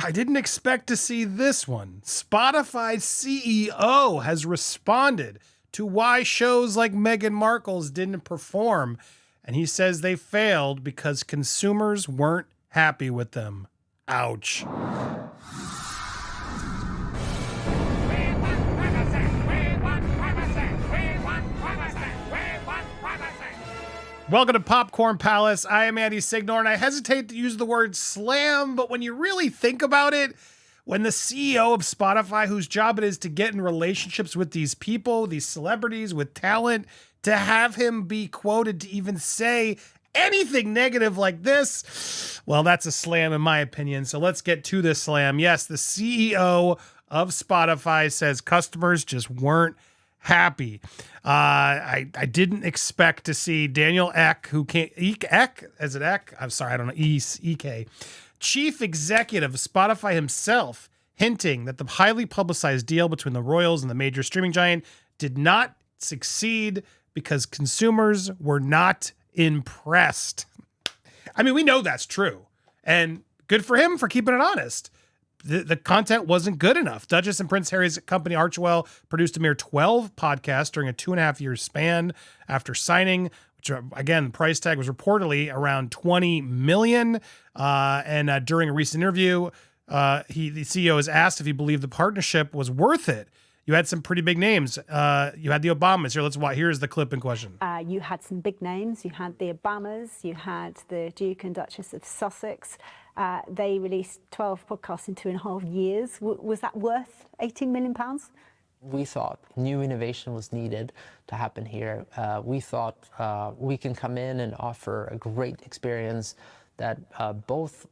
I didn't expect to see this one. Spotify's CEO has responded to why shows like Meghan Markle's didn't perform. And he says they failed because consumers weren't happy with them. Ouch. Welcome to Popcorn Palace. I am Andy Signor, and I hesitate to use the word slam, but when you really think about it, when the CEO of Spotify, whose job it is to get in relationships with these people, these celebrities with talent, to have him be quoted to even say anything negative like this, well, that's a slam in my opinion. So let's get to this slam. Yes, the CEO of Spotify says customers just weren't happy. I didn't expect to see Daniel Ek, who came, Ek, is it Ek? I'm sorry, I don't know, EK, chief executive of Spotify himself, hinting that the highly publicized deal between the royals and the major streaming giant did not succeed because consumers were not impressed. I mean, we know that's true, and good for him for keeping it honest. The content wasn't good enough. Duchess and Prince Harry's company, Archewell, produced a mere 12 podcasts during a 2.5-year span after signing, which, again, the price tag was reportedly around $20 million. And during a recent interview, the CEO was asked if he believed the partnership was worth it. You had some pretty big names. You had the Obamas. Here, let's watch. Here's the clip in question. You had some big names. You had the Obamas. You had the Duke and Duchess of Sussex. They released 12 podcasts in 2.5 years. Was that worth £18 million? We thought new innovation was needed to happen here. We thought we can come in and offer a great experience that both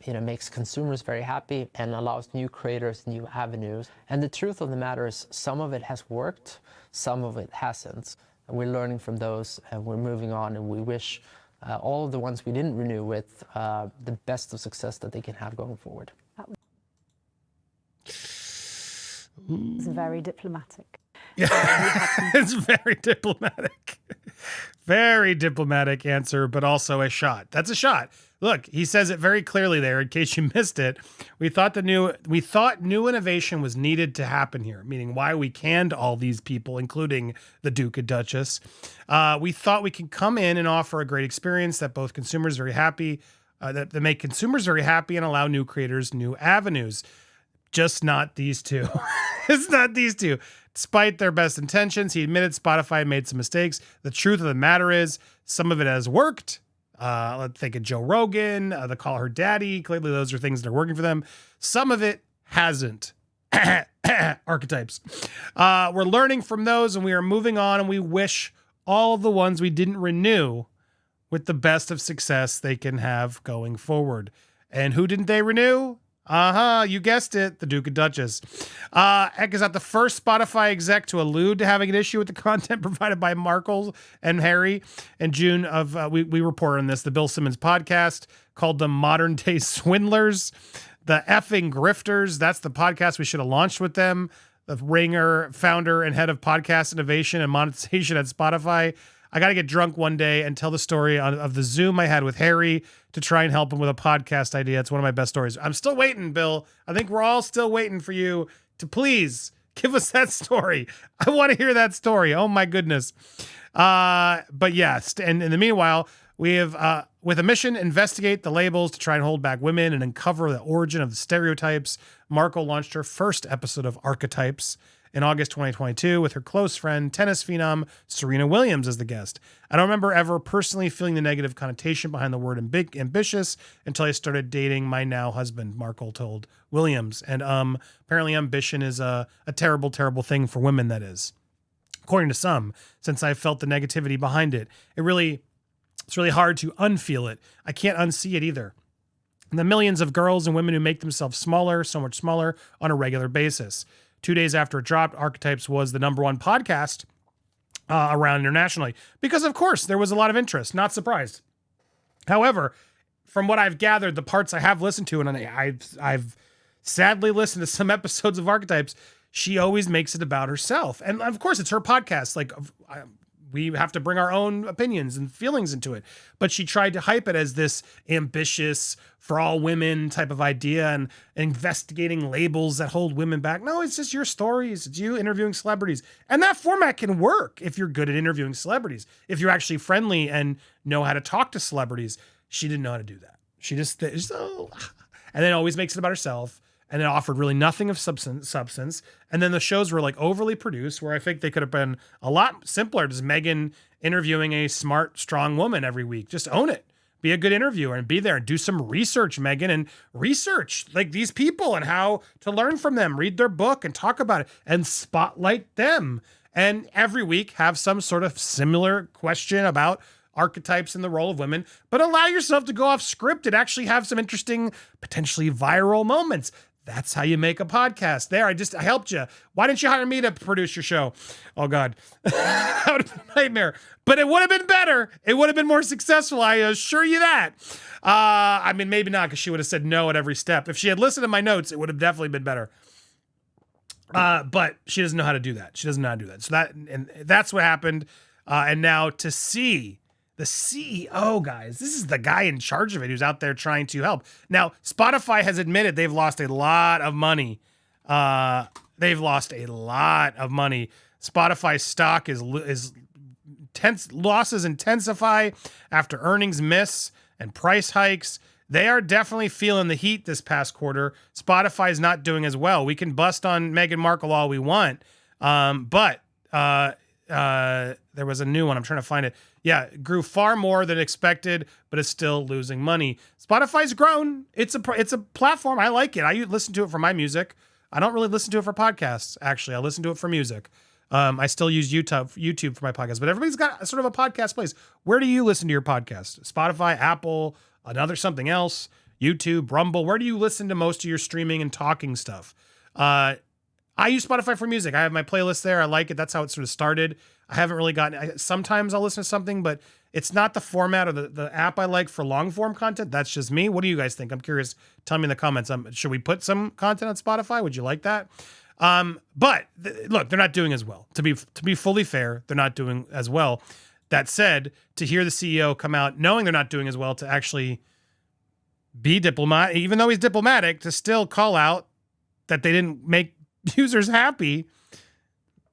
makes consumers very happy and allows new creators new avenues. And the truth of the matter is some of it has worked, some of it hasn't. And we're learning from those and we're moving on, and we wish all of the ones we didn't renew with the best of success that they can have going forward. It's very diplomatic. Yeah, it's very diplomatic. Very diplomatic answer, but also a shot. That's a shot. Look, he says it very clearly there. In case you missed it, we thought new innovation was needed to happen here, meaning why we canned all these people, including the Duke and Duchess. We thought we could come in and offer a great experience that both consumers very happy, that make consumers very happy and allow new creators new avenues. Just not these two. It's not these two. Despite their best intentions, he admitted Spotify made some mistakes. The truth of the matter is some of it has worked. Let's think of Joe Rogan, the Call Her Daddy. Clearly, those are things that are working for them. Some of it hasn't. Archetypes. We're learning from those, and we are moving on, and we wish all of the ones we didn't renew with the best of success they can have going forward. And who didn't they renew? You guessed it, the Duke and Duchess. Ek is not the first Spotify exec to allude to having an issue with the content provided by Markle and Harry. In June of, we reported on this, the Bill Simmons podcast called them Modern Day Swindlers. The effing grifters, that's the podcast we should have launched with them. The Ringer founder and head of podcast innovation and monetization at Spotify. I got to get drunk one day and tell the story of the Zoom I had with Harry to try and help him with a podcast idea. It's one of my best stories. I'm still waiting, Bill. I think we're all still waiting for you to please give us that story. I want to hear that story. Oh my goodness. But yes, and in the meanwhile, we have, with a mission, investigate the labels to try and hold back women and uncover the origin of the stereotypes. Markle launched her first episode of Archetypes in August 2022 with her close friend, tennis phenom Serena Williams as the guest. I don't remember ever personally feeling the negative connotation behind the word ambitious until I started dating my now husband, Markle told Williams. And apparently ambition is a terrible, terrible thing for women, that is. According to some, since I felt the negativity behind it. It's really hard to unfeel it. I can't unsee it either. And the millions of girls and women who make themselves smaller, so much smaller, on a regular basis. 2 days after it dropped, Archetypes was the #1 podcast around internationally because, of course, there was a lot of interest. Not surprised. However, from what I've gathered, the parts I have listened to, and I've sadly listened to some episodes of Archetypes, she always makes it about herself. And, of course, it's her podcast. Like, we have to bring our own opinions and feelings into it. But she tried to hype it as this ambitious for all women type of idea and investigating labels that hold women back. No, it's just your stories. It's you interviewing celebrities. And that format can work if you're good at interviewing celebrities, if you're actually friendly and know how to talk to celebrities. She didn't know how to do that. She just, and then always makes it about herself. And it offered really nothing of substance. And then the shows were like overly produced, where I think they could have been a lot simpler. Just Meghan interviewing a smart, strong woman every week. Just own it. Be a good interviewer and be there and do some research, Meghan, and research like these people and how to learn from them. Read their book and talk about it and spotlight them. And every week have some sort of similar question about archetypes in the role of women, but allow yourself to go off script and actually have some interesting, potentially viral moments. That's how you make a podcast. There, I helped you. Why didn't you hire me to produce your show? Oh God, that would have been a nightmare. But it would have been better. It would have been more successful. I assure you that. I mean, maybe not, because she would have said no at every step. If she had listened to my notes, it would have definitely been better. But she doesn't know how to do that. She doesn't know how to do that. So that's what happened. And now to see the CEO, guys, this is the guy in charge of it who's out there trying to help. Now, Spotify has admitted they've lost a lot of money. Spotify's stock losses intensify after earnings miss and price hikes. They are definitely feeling the heat this past quarter. Spotify is not doing as well. We can bust on Meghan Markle all we want, but there was a new one. I'm trying to find it. Yeah, it grew far more than expected, but it's still losing money. Spotify's grown. It's a platform. I like it. I listen to it for my music. I don't really listen to it for podcasts, actually. I listen to it for music. I still use YouTube for my podcast, but everybody's got sort of a podcast place. Where do you listen to your podcast? Spotify, Apple, another something else, YouTube, Rumble. Where do you listen to most of your streaming and talking stuff? I use Spotify for music. I have my playlist there. I like it. That's how it sort of started. I haven't really sometimes I'll listen to something, but it's not the format or the app I like for long form content. That's just me. What do you guys think? I'm curious. Tell me in the comments. Should we put some content on Spotify? Would you like that? Look, they're not doing as well. To be fully fair, they're not doing as well. That said, to hear the CEO come out knowing they're not doing as well, to actually be diplomatic, even though he's diplomatic, to still call out that they didn't make users happy,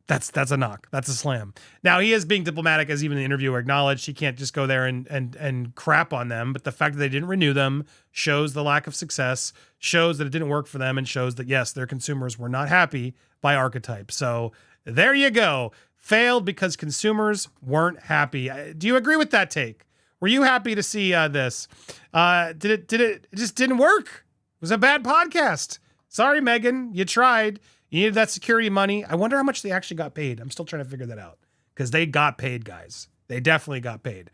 that's a knock. That's a slam. Now, he is being diplomatic, as even the interviewer acknowledged. He can't just go there and crap on them. But the fact that they didn't renew them shows the lack of success, shows that it didn't work for them, and shows that, yes, their consumers were not happy by Archetype. So there you go. Failed because consumers weren't happy. Do you agree with that take? Were you happy to see this? It just didn't work. It was a bad podcast. Sorry, Meghan, you tried. You needed that security money. I wonder how much they actually got paid. I'm still trying to figure that out, because they got paid, guys. They definitely got paid.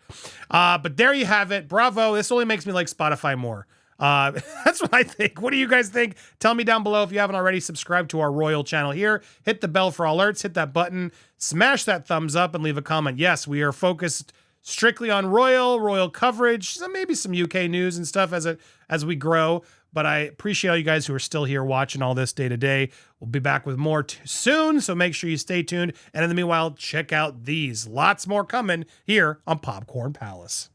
But there you have it. Bravo. This only makes me like Spotify more. That's what I think. What do you guys think? Tell me down below. If you haven't already, subscribe to our Royal channel here. Hit the bell for alerts. Hit that button. Smash that thumbs up and leave a comment. Yes, we are focused strictly on Royal coverage, maybe some UK news and stuff as we grow. But I appreciate all you guys who are still here watching all this day to day. We'll be back with more soon, so make sure you stay tuned. And in the meanwhile, check out these. Lots more coming here on Popcorn Palace.